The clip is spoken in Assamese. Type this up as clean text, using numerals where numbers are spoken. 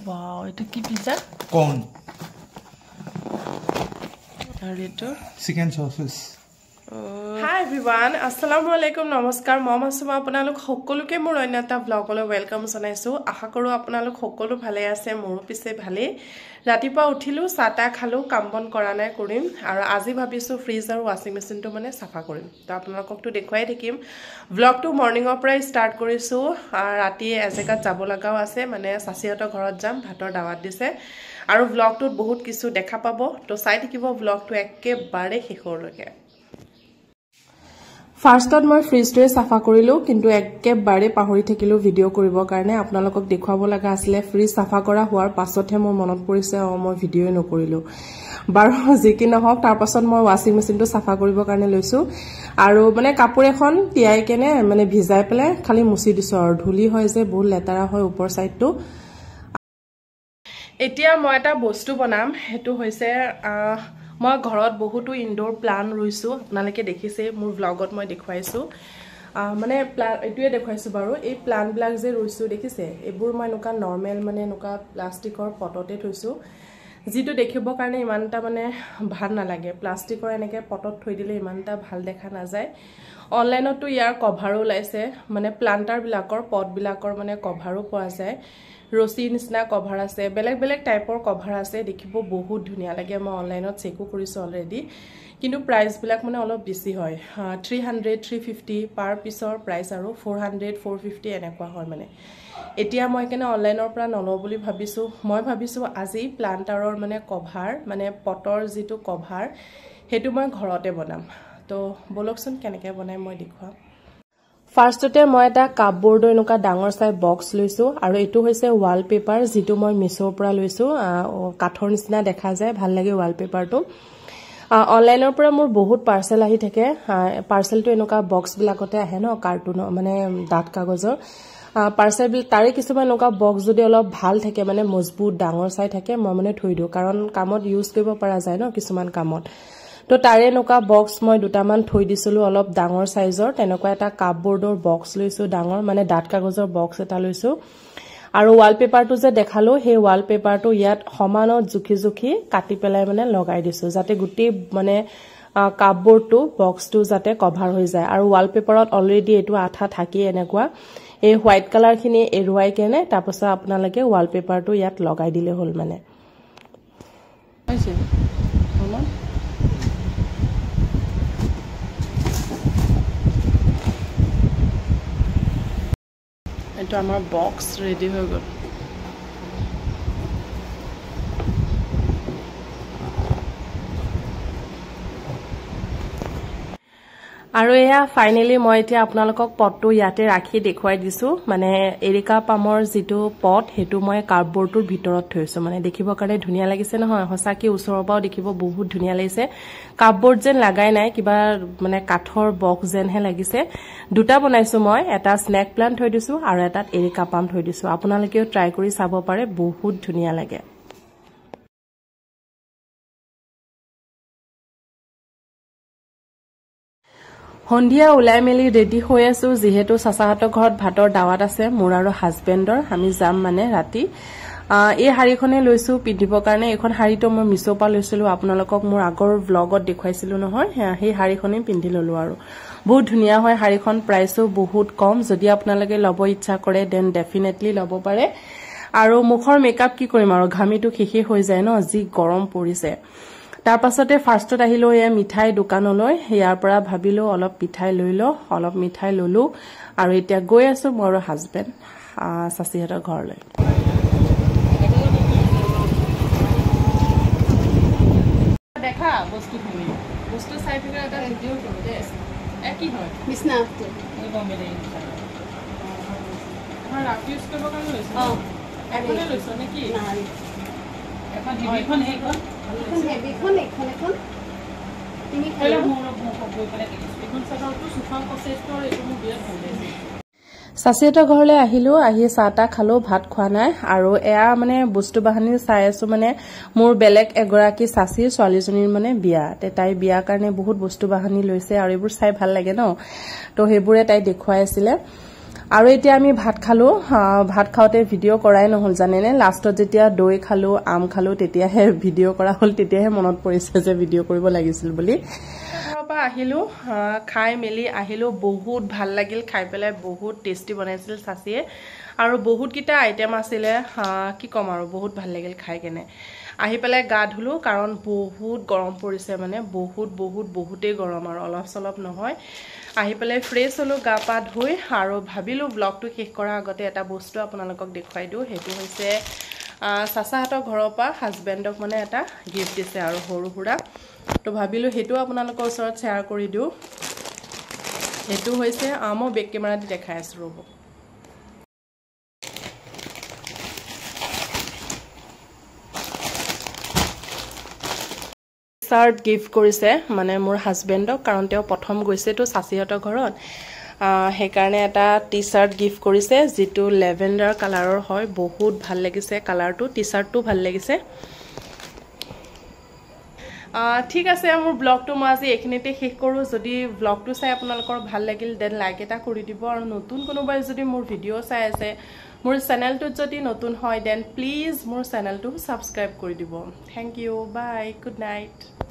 Wow, itu ki pizza? Corn. Chicken sauces. Hi everyone, assalamualaikum, namaskar. Mama suma আপোনালোক সকলোকে মোৰ অন্য এটা ব্লগলৈ ওয়েলকাম জনাইছো। আশা কৰো আপোনালোক সকলো ভালে আছে, মোৰো পিছে ভালে। ৰাতিপুৱা উঠিলো, চাটা খালো, কামবন কৰা নাই কৰিম আৰু আজি ভাবিছো ফ্ৰিজ আৰু ওয়াশিং মেচিনটো মানে সাফা কৰিম। তো আপোনালোককটো দেখুৱাই থাকিম। ব্লগটো মৰ্নিংৰ পৰাই ষ্টাৰ্ট কৰিছো। ৰাতি এজেগাত যাব লগাও আছে, মানে সাচিহতৰ ঘৰত যাম, ভাতৰ দাৱাত দিছে। আৰু ব্লগটোত বহুত কিছু দেখা পাব, তো চাই থাকিব ব্লগটো একেবাৰে শেষৰলৈকে। ফাৰ্ষ্টত মই ফ্ৰিজটোৱে সাফা কৰিলো, কিন্তু একেবাৰে পাহৰি থাকিলো ভিডিঅ' কৰিবৰ কাৰণে। আপোনালোকক দেখুৱাব লগা আছিলে। ফ্ৰিজ সাফা কৰা হোৱাৰ পাছতহে মোৰ মনত পৰিছে মই ভিডিঅ'ই নকৰিলো। বাৰু যি কি নহওক, তাৰ পাছত মই ওয়াশিং মেচিনটো সাফা কৰিবৰ কাৰণে লৈছো আৰু মানে কাপোৰ এখন তিয়াই কেনে মানে ভিজাই পেলাই খালি মুছি দিছো আৰু ধুলি হয় যে বহুত লেতেৰা হয় ওপৰ সাইডটো। এতিয়া মই এটা বস্তু বনাম, হেতু হৈছে মই ঘৰত বহুতো ইনডোৰ প্লান্ট ৰুইছো। আপোনালোকে দেখিছে মোৰ ব্লগত মই দেখুৱাইছো। মানে এটোৱে দেখুৱাইছো বাৰু। এই প্লান্ট বিলাক যে ৰুইছো দেখিছে, এইবোৰ মই এনেকা নৰমাল মানে এনেকা প্লাষ্টিকৰ পটতে থৈছো, যিটো দেখিবৰ কাৰণে ইমানটা মানে ভাল নালাগে। প্লাষ্টিকৰ এনেকে পটত থৈ দিলে ইমানটা ভাল দেখা নাযায়। অনলাইনতো ইয়াৰ কভাৰো ওলাইছে, মানে প্লান্টাৰ বিলাকৰ পট বিলাকৰ মানে কভাৰো পোৱা যায়। ৰছী নিচিনা কভাৰ আছে, বেলেগ বেলেগ টাইপৰ কভাৰ আছে, দেখিব বহুত ধুনীয়া লাগে। মই অনলাইনত চেকো কৰিছো অলৰেডি, কিন্তু প্ৰাইস বিলাক মানে অলপ বেছি হয়। 300 350 পাৰ পিছৰ প্ৰাইস আৰু 400 450 এনেকুৱা হয় মানে। এতিয়া মই কেনে অনলাইনৰ পৰা নলও বুলি ভাবিছো। মই ভাবিছো আজি প্লান্টাৰৰ মানে কভাৰ, মানে পটৰ যিটো কভাৰ, হেতু মই ঘৰতে বনাম। তো বলকচোন কেনেকৈ বনাই মই দেখুৱাম। ফাৰ্ষ্টতে মই এটা কাপবোৰ্ডৰ এনেকা ডাঙৰ চাই বক্স লৈছো আৰু এটো হৈছে ৱালপেপাৰ, যিটো মই মিছৰ পৰা লৈছো। কাঠৰ নিচিনা দেখা যায়, ভাল লাগে ৱালপেপাৰটো। অনলাইনৰ পৰা মোৰ বহুত পাৰ্সেল আহি থাকে। পাৰ্সেলটো এনেকা বক্স বিলাকতে আহে ন, কাৰ্টুন মানে ডাঠ কাগজৰ পাৰ্সেল বিল। তাৰে কিছুমান এনেকা বক্স যদি অলপ ভাল থাকে, মানে মজবুত ডাঙৰ চাই থাকে, মই মানে থৈ দিও, কাৰণ কামত ইউজ কৰিব পৰা যায় ন কিছুমান কামত। তো তাৰে এনেকা বক্স মই দুটামান থৈ দিছিলো অলপ ডাঙৰ সাইজৰ। তেনেকুৱা এটা কাপবোৰ্ডৰ বক্স লৈছো, ডাঙৰ মানে ডাঠ কাগজৰ বক্স এটা লৈছো। আৰু ৱালপেপাৰটো যে দেখালো, সেই ৱালপেপাৰটো ইয়াত সমানত জুখি জুখি কাটি পেলাই মানে লগাই দিছো, যাতে গোটেই মানে কাপবোৰ্ডটো বক্সটো যাতে কভাৰ হৈ যায়। আৰু ৱালপেপাৰত অলৰেডি এইটো আঠা থাকি এনেকুৱা এই হোৱাইট কালাৰ খিনি এৰুৱাই কেনে তাৰপাছত আপোনালোকে ৱালপেপাৰটো ইয়াত লগাই দিলে হ'ল মানে। এইটো আমাৰ বক্স ৰেডি হৈ গ'ল। আৰু এয়া ফাইনেলি মই এতিয়া আপোনালোকক পটটো ইয়াতে ৰাখি দেখুৱাই দিছো। মানে এৰিকা পামৰ যিটো পট, হেতু মই কাৰ্ডবোৰ্ডৰ ভিতৰত থৈছো। মানে দেখিবৰ কাৰণে ধুনীয়া লাগিছে নহয়, হসাকি ওচৰৰ পৰাও দেখিব বহুত ধুনীয়া লাগিছে। কাৰ্ডবোৰ্ড যেন লাগাই নাই, কিবা মানে কাঠৰ বক্স যেনহে লাগিছে। দুটা বনাইছো মই, এটা স্নেক প্লান্ট থৈ দিছো আৰু এটাত এৰিকা পাম থৈ দিছো। আপোনালোকেও ট্ৰাই কৰি চাব পাৰে, বহুত ধুনীয়া লাগে। সন্ধিয়া ওলাই মেলি ৰেডি হৈ আছো, যিহেতু চাচাহঁতৰ ঘৰত ভাতৰ দাৱাত আছে মোৰ আৰু হাজবেণ্ডৰ। আমি যাম মানে ৰাতি। এই শাৰীখনে লৈছো পিন্ধিবৰ কাৰণে। এইখন শাৰীটো মই মিছৰ পৰা লৈছিলো, আপোনালোকক মোৰ আগৰ ব্লগত দেখুৱাইছিলো নহয়, সেই শাৰীখনেই পিন্ধি ললো আৰু বহুত ধুনীয়া হয় শাৰীখন। প্ৰাইচো বহুত কম, যদি আপোনালোকে ল'ব ইচ্ছা কৰে দেন ডেফিনেটলি ল'ব পাৰে। আৰু মুখৰ মেকআপ কি কৰিম আৰু, ঘামিটো শেষে হৈ যায় ন, যি গৰম পৰিছে। তাৰ পাছতে ফাৰ্ষ্টত আহিলো এয়া মিঠাই দোকানলৈ। ইয়াৰ পৰা ভাবিলো অলপ মিঠাই লৈ লও, অলপ মিঠাই ললো আৰু এতিয়া গৈ আছো মোৰ হাজবেণ্ড চাচিহঁতৰ ঘৰলৈ। দেখা বস্তুখিনি, বস্তু চাই পেলাই এটা ভিডিঅ' কৰো দে। কি হয় বিছনাটো এই বম্বেলে ৰাতি ইউজ কৰিব কাৰণে লৈছো। এখনে লৈছো নেকি? এখন হেভিখন সেইখন হেভিখন এখন এখন তিনি খেলা মোৰ গৈ পেলাই দেখিছো। এখন চাইটো সুফাং প্ৰচেছৰ এইটো মোৰ বিৰাট ভাল লাগিছে। চাচিহঁতৰ ঘৰলৈ আহিলো, আহি চাহ তাহ খালো, ভাত খোৱা নাই। আৰু এয়া মানে বস্তু বাহানি চাই আছো। মানে মোৰ বেলেগ এগৰাকী চাচিৰ ছোৱালীজনীৰ মানে বিয়া, তাই বিয়াৰ কাৰণে বহুত বস্তু বাহানি লৈছে আৰু এইবোৰ চাই ভাল লাগে ন, তো সেইবোৰে তাই দেখুৱাই আছিলে। আৰু এতিয়া আমি ভাত খালো ভাত খাওতে ভিডিও কৰাই নহল জানেনে লাষ্টত যেতিয়া দৈ খালো আম খালো তেতিয়াহে ভিডিও কৰা হল তেতিয়াহে মনত পৰিছে যে ভিডিও কৰিব লাগিছিল বুলি ঘৰপা আহিলো খাই মেলি আহিলো বহুত ভাল লাগিল খাই পেলাই বহুত টেস্টি বনাইছিল সাসিয়ে আৰু বহুত কিটা আইটেম আছিল কি কম আৰু বহুত ভাল লাগিল খাই কেনে আহি পেলাই গা ধুলো কাৰণ বহুত গৰম পৰিছে মানে বহুতেই গৰম আৰু অলপ সলপ নহয় আহি পেলাই ফ্ৰেছ হলো গা পা ধুই আৰু ভাবিলো ব্লগটো শেষ কৰাৰ আগতে এটা বস্তু আপোনালোকক দেখুৱাই দিও হেতু হৈছে সাসাহতৰ ঘৰৰ পৰা হাজবেণ্ডক মানে এটা গিফট দিছে আৰু সৰু হুৰা তো ভাবিলো হেতু আপোনালোকৰ ওচৰত শেয়াৰ কৰি দিও হেতু হৈছে মই বেক কেমেৰা দি দেখাই আছো ৰব শাৰ্ট গিফট কৰিছে মানে মোৰ হাজবেণ্ডক কাৰণ তেওঁ প্ৰথম গৈছে তো সাসিহতৰ ঘৰত হে কাৰণে এটা টি-শাৰ্ট গিফট কৰিছে যেটো লেভেন্ডাৰ কালাৰৰ হয় বহুত ভাল লাগিছে কালাৰটো টি-শাৰ্টটো ভাল লাগিছে ঠিক আছে মোৰ ব্লগটো মই আজি এখিনিতে শেষ কৰো যদি ব্লগটো চাই আপোনালোকৰ ভাল লাগিল দেন লাইক এটা কৰি দিব আৰু নতুন কোনোবাই যদি মোৰ ভিডিও চাই আছে মোৰ চেনেলটো যদি নতুন হয় দেন প্লিজ মোৰ চেনেলটো সাবস্ক্ৰাইব কৰি দিব thank you bye good night